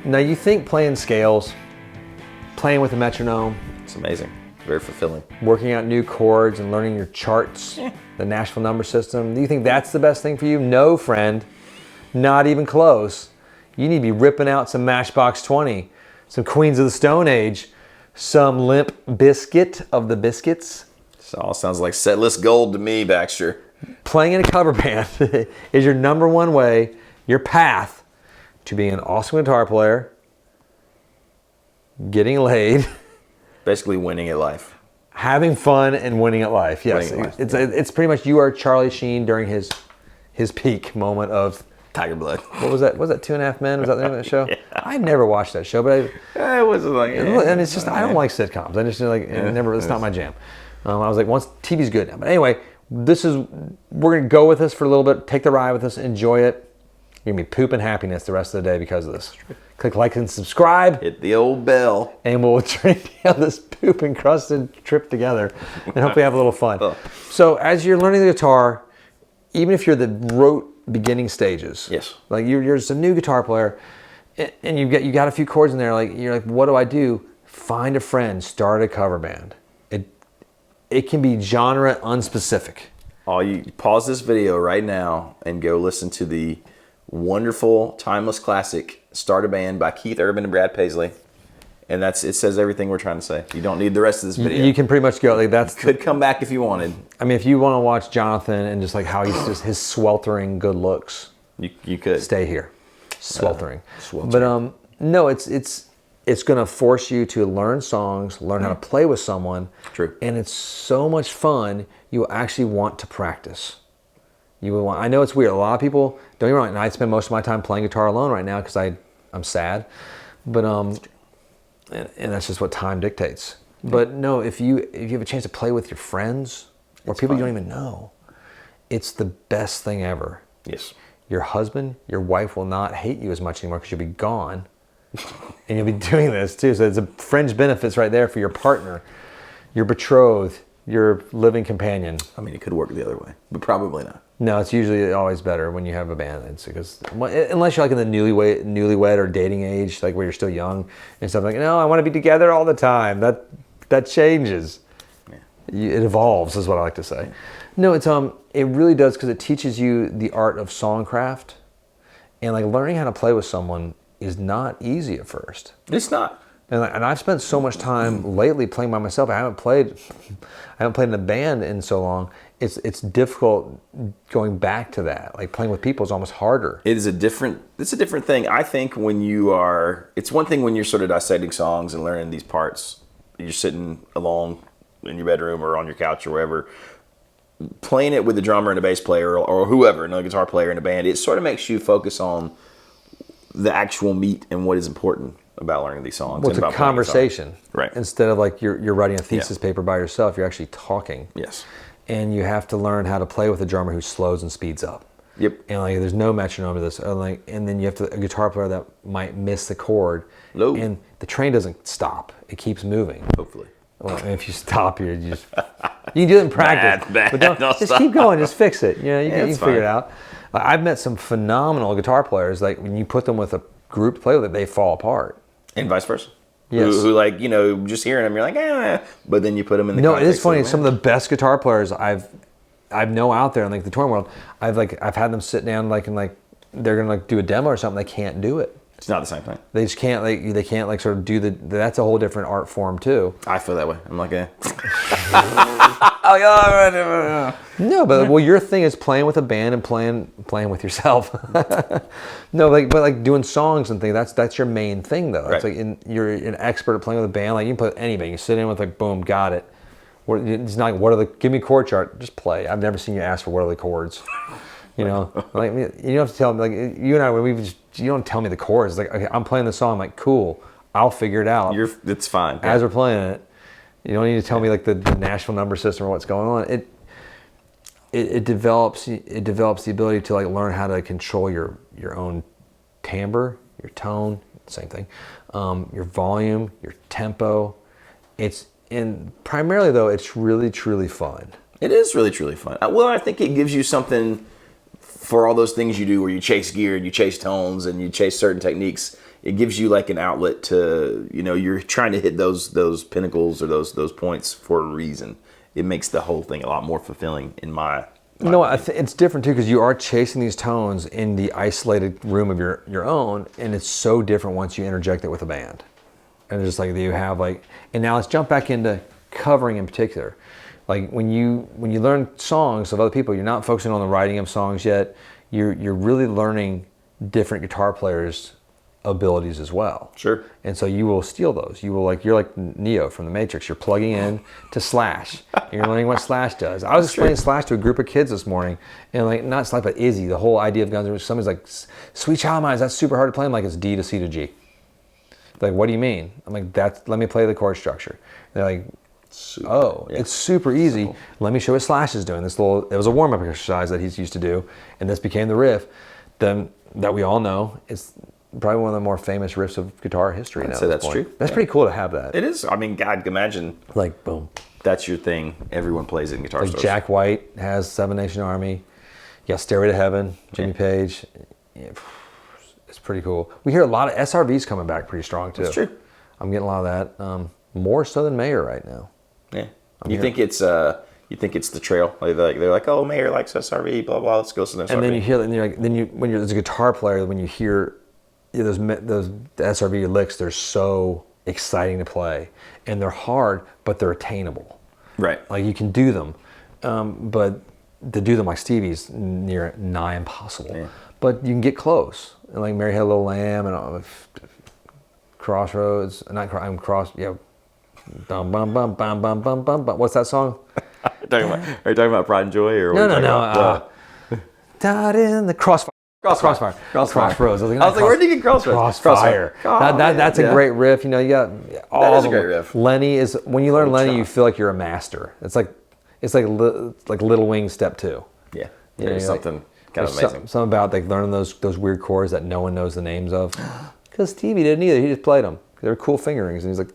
Now you think playing scales, playing with a metronome, It's amazing. Very fulfilling. working out new chords and learning your charts, the Nashville number system. Do you think that's the best thing for you? No, friend. Not even close. You need to be ripping out some Matchbox 20, some Queens of the Stone Age, some Limp Bizkit of the Biscuits. This all sounds like setlist gold to me, Baxter. Playing in a cover band is your number one way, your path to being an awesome guitar player, getting laid, Basically winning at life. having fun, and winning at life. Yes, Winning at life. It's pretty much you are Charlie Sheen during his peak moment of Tiger Blood. what was that? Was that 2.5 Men? Was that the name of that show? Yeah. I never watched that show, but It was like, and it's just I don't like sitcoms. I just like it never. It's not my jam. I was like, once TV's good now. But anyway, we're gonna go with this for a little bit. Take the ride with us. Enjoy it. You're gonna be pooping happiness the rest of the day because of this. Click like and subscribe, hit the old bell. and we'll drink down this poop encrusted trip together, and hopefully have a little fun. Oh. So as you're learning the guitar, even if you're the rote beginning stages, Yes. like you're just a new guitar player, and you got a few chords in there. Like you're like, what do I do? Find a friend, start a cover band. It can be genre unspecific. You pause this video right now and go listen to the wonderful, timeless classic "Start a Band" by Keith Urban and Brad Paisley, and it says everything we're trying to say. You don't need the rest of this video. You can pretty much go like that's. Could come back if you wanted. I mean, if you want to watch Jonathan and just like how he's just his sweltering good looks, You could stay here. Sweltering. sweltering. But no, it's going to force you to learn songs, learn how to play with someone. True. And it's so much fun. You will actually want to practice. You will want. I know it's weird. A lot of people don't get me wrong. And I spend most of my time playing guitar alone right now because I'm sad. But and that's just what time dictates. But no, if you have a chance to play with your friends or people you don't even know, it's the best thing ever. Yes. Your husband, your wife will not hate you as much anymore because you'll be gone. And you'll be doing this too. So it's a fringe benefits right there for your partner, your betrothed, your living companion. I mean, it could work the other way, but probably not. No, it's usually always better when you have a band. It's because unless you're like in the newlywed or dating age, like where you're still young and stuff like, no, I want to be together all the time. That changes. Yeah. It evolves, is what I like to say. No, it really does because it teaches you the art of songcraft, and like learning how to play with someone is not easy at first. It's not. And I've spent so much time lately playing by myself. I haven't played in a band in so long. It's difficult going back to that. Like playing with people is almost harder. It's a different thing. I think it's one thing when you're sort of dissecting songs and learning these parts. You're sitting alone in your bedroom or on your couch or wherever, playing it with the drummer and a bass player or whoever, another guitar player in a band. It sort of makes you focus on the actual meat and what is important about learning these songs. Well, it's a conversation. Right. Instead of like you're writing a thesis paper by yourself, you're actually talking. Yes. And you have to learn how to play with a drummer who slows and speeds up. Yep. And like there's no metronome to this. And then you have a guitar player that might miss the chord. Low. And the train doesn't stop. It keeps moving. Hopefully. Well, if you stop, you can do it in practice. Bad, but don't stop. keep going. Just fix it. You can it's figure fine. it out. I've met some phenomenal guitar players. Like when you put them with a group to play with, they fall apart. And vice versa. Yes. Who like, just hearing them, you're like, but then you put them in the No, it is context funny. of the Some of the best guitar players I know out there in like the touring world, I've had them sit down they're gonna do a demo or something. They can't do it. It's not the same thing. They just can't they can't sort of do that's a whole different art form too. I feel that way. I'm like, No, but well, your thing is playing with a band and playing with yourself. No, but doing songs and things. That's your main thing though. Right. It's you're an expert at playing with a band. Like you can play anybody. You sit in with boom, got it. It's not like give me a chord chart. Just play. I've never seen you ask for what are the chords. You know, like you don't have to tell me. Like you and I, you don't tell me the chords. Like okay, I'm playing the song. I'm like cool. I'll figure it out. It's fine. As we're playing it, you don't need to tell me like the Nashville number system or what's going on. It develops the ability to learn how to control your own timbre, your tone, same thing, your volume, your tempo. Primarily though, it's really truly fun. It is really truly fun. Well, I think it gives you something for all those things you do where you chase gear and you chase tones and you chase certain techniques. it gives you like an outlet to, you're trying to hit those pinnacles or those points for a reason. It makes the whole thing a lot more fulfilling in my No, it's different too because you are chasing these tones in the isolated room of your own, and it's so different once you interject it with a band. And it's just like you have like, and now let's jump back into covering in particular. Like when you learn songs of other people, you're not focusing on the writing of songs yet. You're really learning different guitar players' abilities as well. Sure. And so you will steal those. You're like Neo from the Matrix. You're plugging in to Slash. You're learning what Slash does. I was explaining Slash to a group of kids this morning, and like not Slash but Izzy. The whole idea of Guns N' Roses. Somebody's like, "Sweet Child of Mine, that's super hard to play." I'm like, "It's D to C to G." They're like, "What do you mean?" I'm like, let me play the chord structure." They're like, it's super easy. Simple. Let me show what Slash is doing. It was a warm-up exercise that he's used to do, and this became the riff that we all know. It's probably one of the more famous riffs of guitar history. I'd say that's true. That's pretty cool to have that. It is. I mean, God, imagine like boom. That's your thing. Everyone plays it in guitar stores. Jack White has Seven Nation Army. You got Stairway to Heaven, Jimmy Page. Yeah, it's pretty cool. We hear a lot of SRVs coming back pretty strong too. That's true. I'm getting a lot of that. More so than Mayer right now. Yeah. You think it's the trail? Like they're like, oh, Mayer likes SRV, blah blah. Let's go to SRV. And then you hear, and you're like, when you're as a guitar player, when you hear those SRV licks, they're so exciting to play, and they're hard, but they're attainable. Right. Like you can do them, but to do them like Stevie's nigh impossible. Yeah. But you can get close. And like Mary Had a Little Lamb and Crossroads, I'm cross. Yeah. Bum bum bum bum bum bum bum bum. What's that song? Are you talking about Pride and Joy or no? Died in the Crossfire. Crossroads. I was like, where did you get Crossroads? Crossfire. That's a great riff. You got all that is of a them. great riff. Lenny is when you learn Lenny, you feel like you're a master. It's like Little Wing Step 2. Yeah, there's something kind of amazing. Something about like learning those weird chords that no one knows the names of. Because Stevie didn't either. He just played them. They were cool fingerings, and he's like.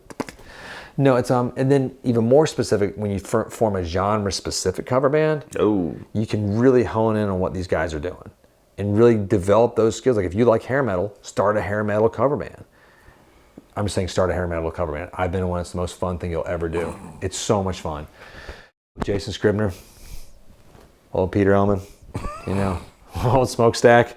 No, it's and then even more specific when you form a genre-specific cover band. Oh, you can really hone in on what these guys are doing, and really develop those skills. Like if you like hair metal, start a hair metal cover band. I'm just saying, start a hair metal cover band. I've been in one. It's the most fun thing you'll ever do. It's so much fun. Jason Scribner, old Peter Elman, old Smokestack,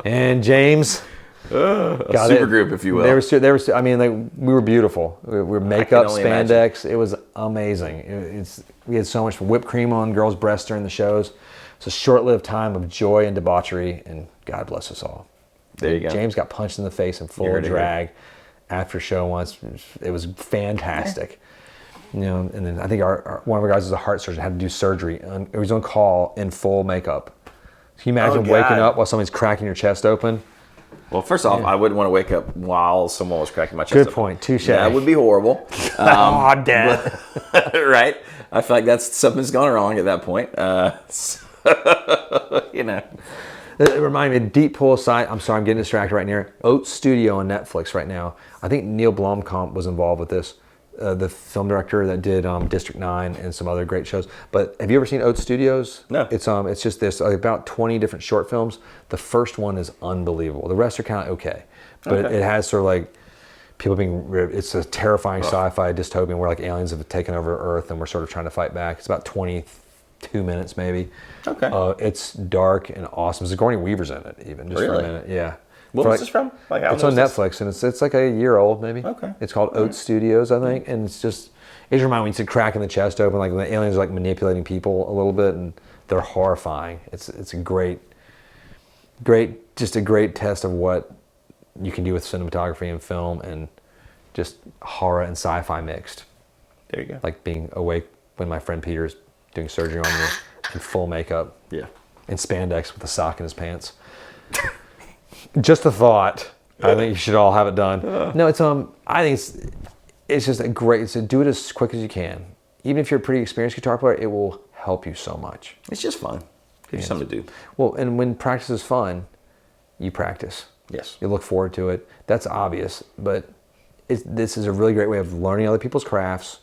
and James. A super group, if you will. They were. I mean, we were beautiful. We were makeup, spandex. Imagine. It was amazing. We had so much whipped cream on girls' breasts during the shows. It's a short-lived time of joy and debauchery, and God bless us all. There you go. James got punched in the face in full drag after show once. It was fantastic. And then I think one of our guys was a heart surgeon, had to do surgery. He was on call in full makeup. Can you imagine waking up while somebody's cracking your chest open? Well, first off, I wouldn't want to wake up while someone was cracking my chest. Good point. Touche. That would be horrible. I'm dead. Right? I feel like that's something's gone wrong at that point. It reminded me, deep pull aside, I'm sorry, I'm getting distracted right now. Oats Studio on Netflix right now. I think Neil Blomkamp was involved with this, the film director that did District 9 and some other great shows. But have you ever seen Oats Studios? No. It's just this, about 20 different short films. The first one is unbelievable. The rest are kind of okay. But it has sort of like people being, it's a terrifying sci-fi dystopian where like aliens have taken over Earth and we're sort of trying to fight back. It's about 22 minutes maybe. Okay. It's dark and awesome. Sigourney Weaver's in it even, just for a minute. Yeah. What was this from? It's on Netflix, and it's like a year old maybe. Okay. It's called Oats Studios, I think, and it reminds me when you said cracking the chest open, like when the aliens are like manipulating people a little bit, and they're horrifying. It's a great test of what you can do with cinematography and film, and just horror and sci-fi mixed. There you go. Like being awake when my friend Peter's doing surgery on me in full makeup. Yeah. And spandex with a sock in his pants. Just a thought. I think you should all have it done. No, I think it's just a great. So do it as quick as you can. Even if you're a pretty experienced guitar player, it will help you so much. It's just fun. Gives you something to do. Well, and when practice is fun, you practice. Yes. You look forward to it. That's obvious, but this is a really great way of learning other people's crafts,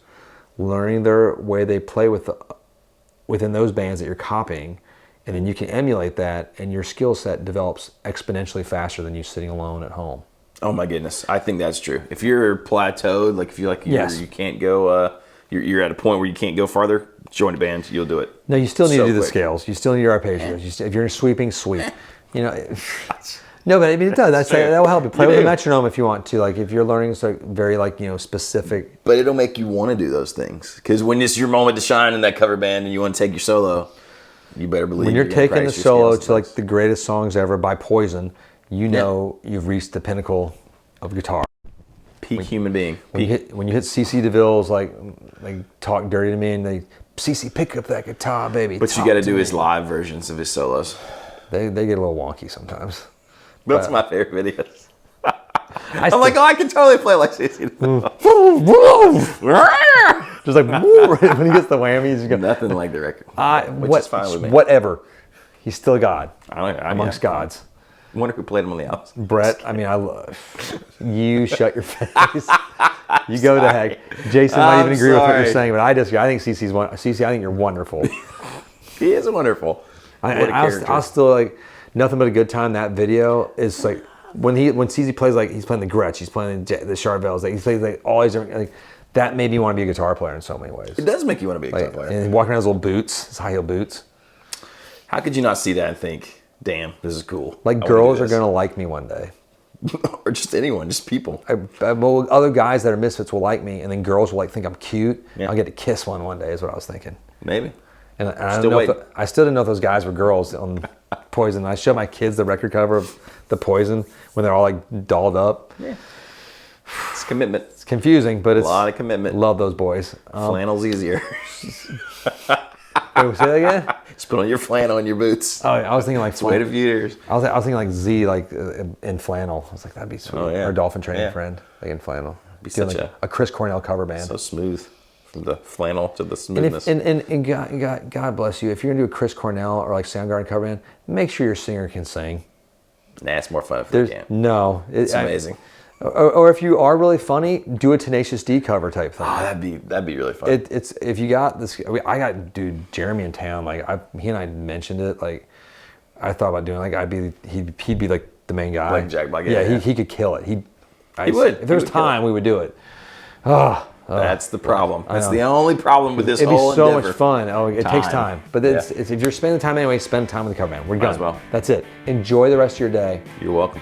learning their way they play within those bands that you're copying. And then you can emulate that, and your skill set develops exponentially faster than you sitting alone at home. Oh my goodness, I think that's true. If you're plateaued, like if you Yes. you can't go, you're at a point where you can't go farther. Join a band, you'll do it. No, you still need so to do the quick. scales. You still need your arpeggios. If you're sweeping, sweep. You know. No, but I mean it does. That will help you. Play with a metronome if you want to. Like if you're learning very specific. But it'll make you want to do those things because when it's your moment to shine in that cover band and you want to take your solo, you better believe When you're gonna taking the practice your solo scales to and like the greatest songs ever by Poison, you know you've reached the pinnacle of guitar. peak human being. When you hit CC DeVille's like talk dirty to me and they CC pick up that guitar, baby. But you got to do his live versions of his solos. They get a little wonky sometimes. That's my favorite videos. I I'm like, oh, I can totally play like CC. Just like when he gets the whammies, you go. Nothing like the record. Which is fine with me. Whatever. He's still God amongst yeah. gods. I wonder who played him on the album. Brett, I mean, I love you. Shut your face. You go to heck. Jason might even agree with what you're saying, but I disagree. I think CC, I think you're wonderful. He is wonderful. I'll still like nothing but a good time. That video is like when CC plays like he's playing the Gretsch, he's playing the Charvels, like he plays like all these different like that made me want to be a guitar player in so many ways. It does make you want to be a guitar player. And walking around his little boots, his high heel boots. How could you not see that and think, damn, this is cool? Like girls are gonna like me one day. Or just anyone, just people. Well, other guys that are misfits will like me, and then girls will like think I'm cute. Yeah. I'll get to kiss one day is what I was thinking. Maybe. And I don't know I still didn't know if those guys were girls on Poison. I showed my kids the record cover of the Poison when they're all like dolled up. Yeah. It's commitment. It's confusing, but it's a lot of commitment. Love those boys. Flannel's easier. Wait, say that again? Just put on your flannel and your boots. Oh, I was thinking like Wait a few years. I was thinking like Z like in flannel. I was like that'd be sweet. Oh, yeah. Or Dolphin Training Friend like in flannel. Be doing such like a Chris Cornell cover band. So smooth. From the flannel to the smoothness. And God bless you. If you're gonna do a Chris Cornell or like Soundgarden cover band, make sure your singer can sing. Nah, it's more fun if they can. No, it's amazing. Or if you are really funny, do a Tenacious D cover type thing. Oh, that'd be really fun. It's if you got this. I got dude Jeremy in town. Like he and I mentioned it. Like I thought about doing like he'd be like the main guy. Like Jack Black. Yeah, he could kill it. He would. If there was time, we would do it. That's the problem. That's the only problem with this It'd whole be so endeavor. much fun. Oh, it takes time. But it's if you're spending time anyway, spend time with the cover band. We're done. as well. That's it. Enjoy the rest of your day. You're welcome.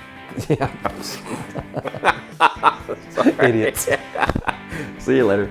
Yeah. Idiots. See you later.